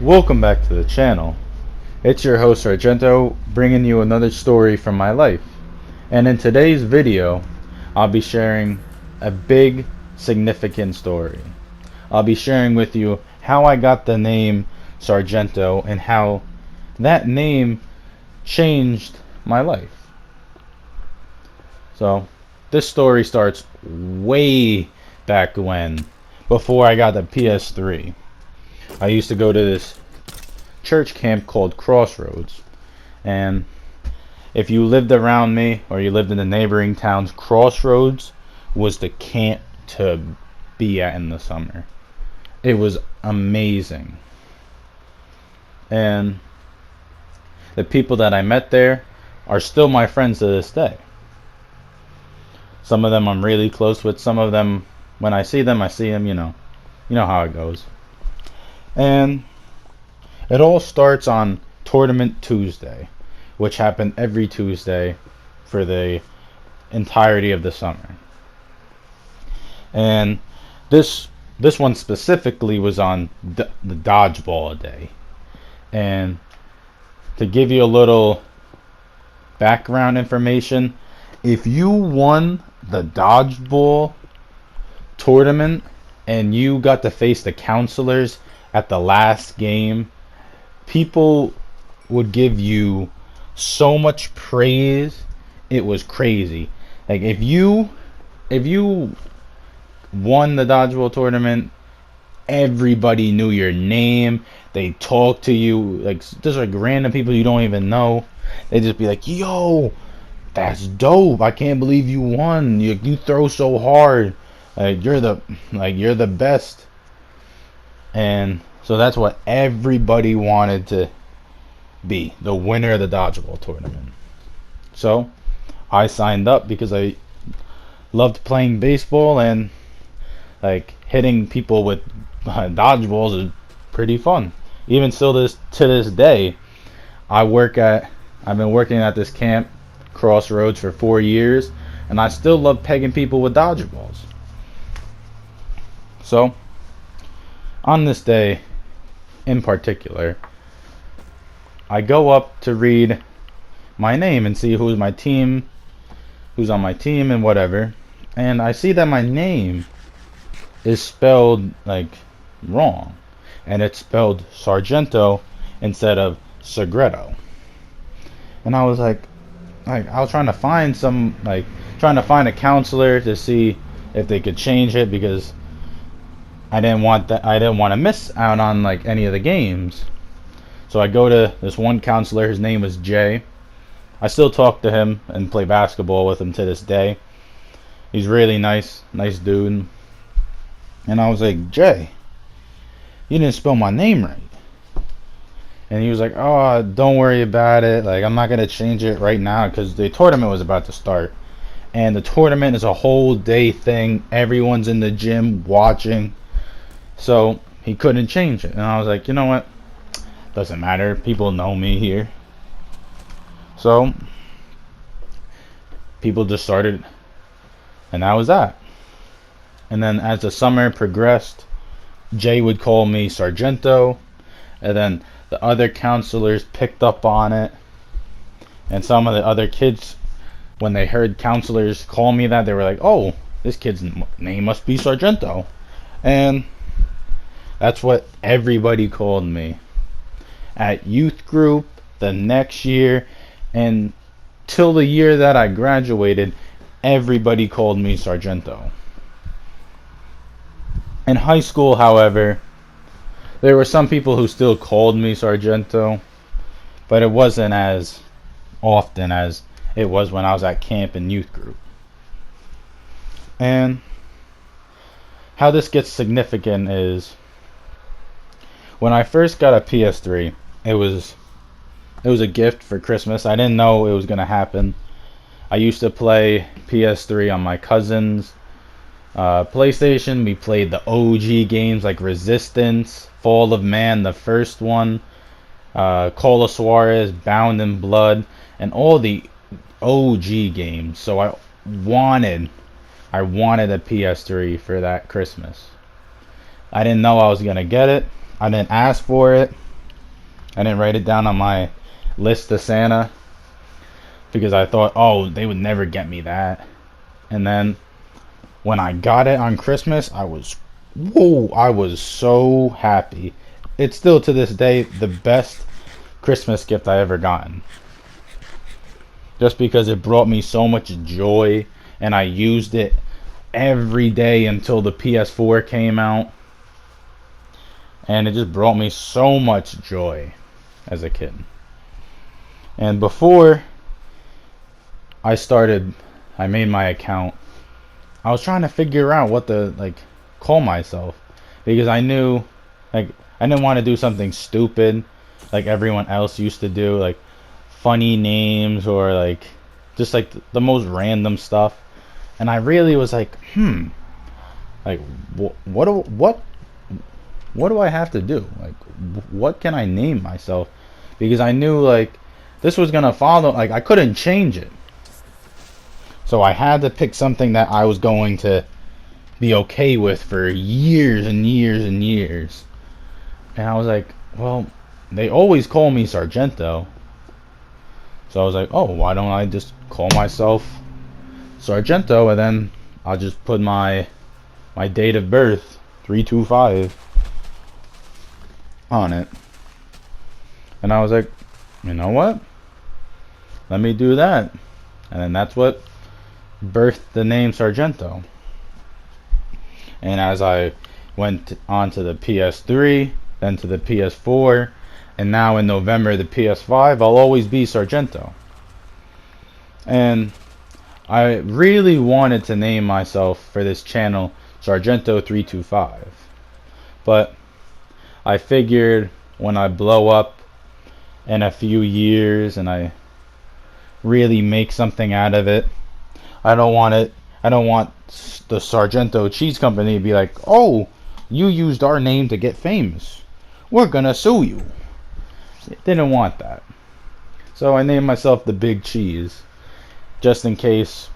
Welcome back to the channel. It's your host Sargento, bringing you another story from my life. And in today's video, I'll be sharing a big, significant story. I'll be sharing with you how I got the name Sargento and how that name changed my life. So, this story starts way back when, before I got the PS3. I used to go to this church camp called Crossroads, and if you lived around me or you lived in the neighboring towns, Crossroads was the camp to be at in the summer. It was amazing, and the people that I met there are still my friends to this day. Some of them I'm really close with. Some of them, when I see them, you know how it goes. And it all starts on Tournament Tuesday, which happened every Tuesday for the entirety of the summer. And this one specifically was on the dodgeball day. And to give you a little background information, if you won the dodgeball tournament and you got to face the counselors at the last game, people would give you so much praise. It was crazy. Like if you won the dodgeball tournament, everybody knew your name. They talk to you like there's like random people you don't even know. They just be like, "Yo, that's dope! I can't believe you won. You throw so hard. You're the best." And so that's what everybody wanted to be, the winner of the dodgeball tournament. So I signed up because I loved playing baseball, and like hitting people with dodgeballs is pretty fun. Even still to this day, I've been working at this camp Crossroads for 4 years, and I still love pegging people with dodgeballs. So on this day in particular, I go up to read my name and see who's on my team and whatever, and I see that my name is spelled like wrong, and it's spelled Sargento instead of Sagretto. And I was like I was trying to find a counselor to see if they could change it, because I didn't want to miss out on like any of the games. So I go to this one counselor. His name was Jay. I still talk to him and play basketball with him to this day. He's really nice dude. And I was like, "Jay, you didn't spell my name right." And he was like, "Oh, don't worry about it. Like, I'm not gonna change it right now because the tournament was about to start, and the tournament is a whole day thing. Everyone's in the gym watching." So he couldn't change it, and I was like, "You know what? Doesn't matter. People know me here." So people just started, and that was that. And then as the summer progressed, Jay would call me Sargento, and then the other counselors picked up on it, and some of the other kids, when they heard counselors call me that, they were like, "Oh, this kid's name must be Sargento." And that's what everybody called me. At youth group, the next year, and till the year that I graduated, everybody called me Sargento. In high school, however, there were some people who still called me Sargento, but it wasn't as often as it was when I was at camp and youth group. And how this gets significant is when I first got a PS3, it was a gift for Christmas. I didn't know it was going to happen. I used to play PS3 on my cousin's PlayStation. We played the OG games like Resistance, Fall of Man, the first one, Call of Suarez, Bound in Blood, and all the OG games. So I wanted a PS3 for that Christmas. I didn't know I was gonna get it. I didn't ask for it. I didn't write it down on my list to Santa because I thought, oh, they would never get me that. And then when I got it on Christmas, I was so happy. It's still to this day the best Christmas gift I ever gotten. Just because it brought me so much joy, and I used it every day until the PS4 came out. And it just brought me so much joy as a kid. And before I made my account, I was trying to figure out what to call myself, because I knew I didn't want to do something stupid like everyone else used to do, like funny names or just the most random stuff. And I really was like, what do I have to do? What can I name myself? Because I knew this was gonna follow. I couldn't change it, so I had to pick something that I was going to be okay with for years and years and years. And I was like, well, they always call me Sargento, so I was like, oh, why don't I just call myself Sargento, and then I'll just put my date of birth, 325, on it. And I was like, you know what? Let me do that. And then that's what birthed the name Sargento. And as I went on to the PS3, then to the PS4, and now in November the PS5, I'll always be Sargento. And I really wanted to name myself for this channel Sargento325. But I figured when I blow up in a few years and I really make something out of it, I don't want the Sargento Cheese Company to be like, oh, you used our name to get famous, we're gonna sue you. Didn't want that. So I named myself the Big Cheese, just in case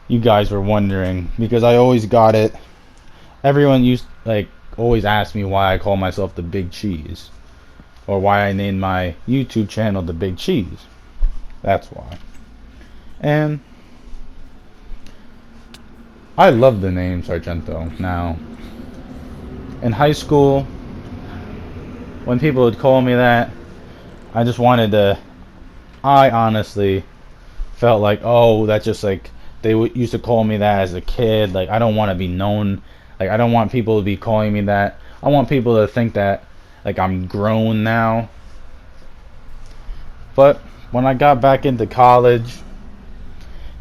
you guys were wondering, because I always got it. Everyone always asked me why I call myself the Big Cheese, or why I named my YouTube channel the Big Cheese. That's why. And I love the name Sargento now. In high school, when people would call me that, I honestly felt like, oh, that's just they used to call me that as a kid. I don't want to be known. I don't want people to be calling me that. I want people to think that I'm grown now. But when I got back into college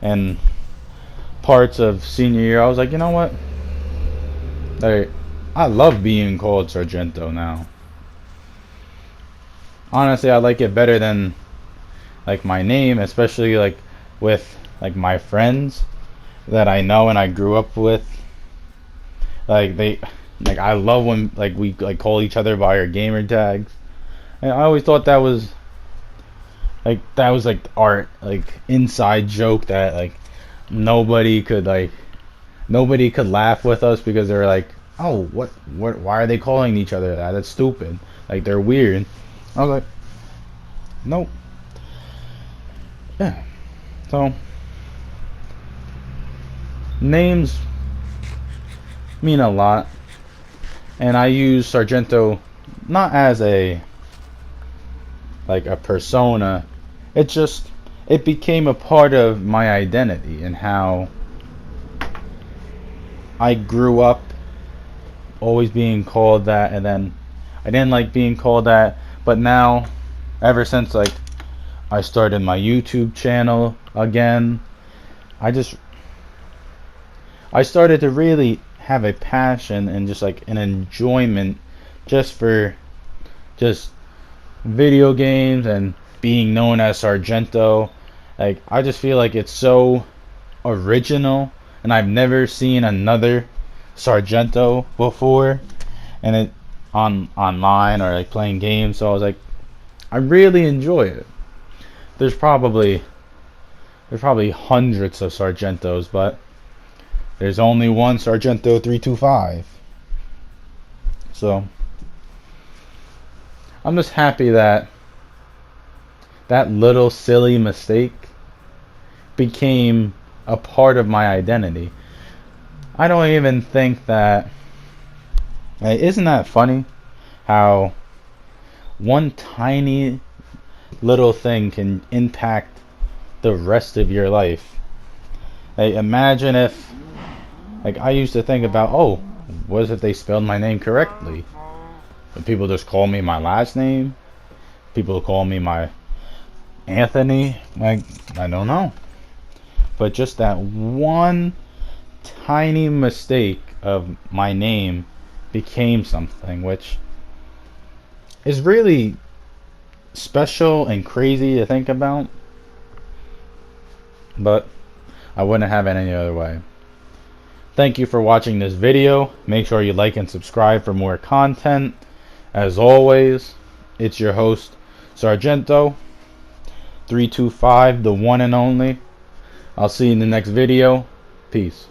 and parts of senior year, I was like, you know what? I love being called Sargento now. Honestly, I like it better than my name, especially with my friends that I know and I grew up with. I love when we call each other by our gamer tags. And I always thought that was our inside joke that nobody could laugh with us, because they're like, oh, what why are they calling each other that? That's stupid. They're weird. I was like, nope. Yeah. So names mean a lot, and I use Sargento not as a persona. It became a part of my identity and how I grew up always being called that, and then I didn't like being called that, but now, ever since I started my YouTube channel again, I started to really have a passion and just an enjoyment just for just video games and being known as Sargento. I just feel it's so original, and I've never seen another Sargento before, and it online or playing games. So I was I really enjoy it. There's probably hundreds of Sargentos, but there's only one Sargento325. So I'm just happy that that little silly mistake became a part of my identity. I don't even think that. Isn't that funny how one tiny little thing can impact the rest of your life? Imagine if, like, I used to think about, oh, what if they spelled my name correctly? But people just call me my last name. People call me my Anthony. Like, I don't know. But just that one tiny mistake of my name became something which is really special and crazy to think about. But I wouldn't have it any other way. Thank you for watching this video. Make sure you like and subscribe for more content. As always, it's your host, Sargento325, the one and only. I'll see you in the next video. Peace.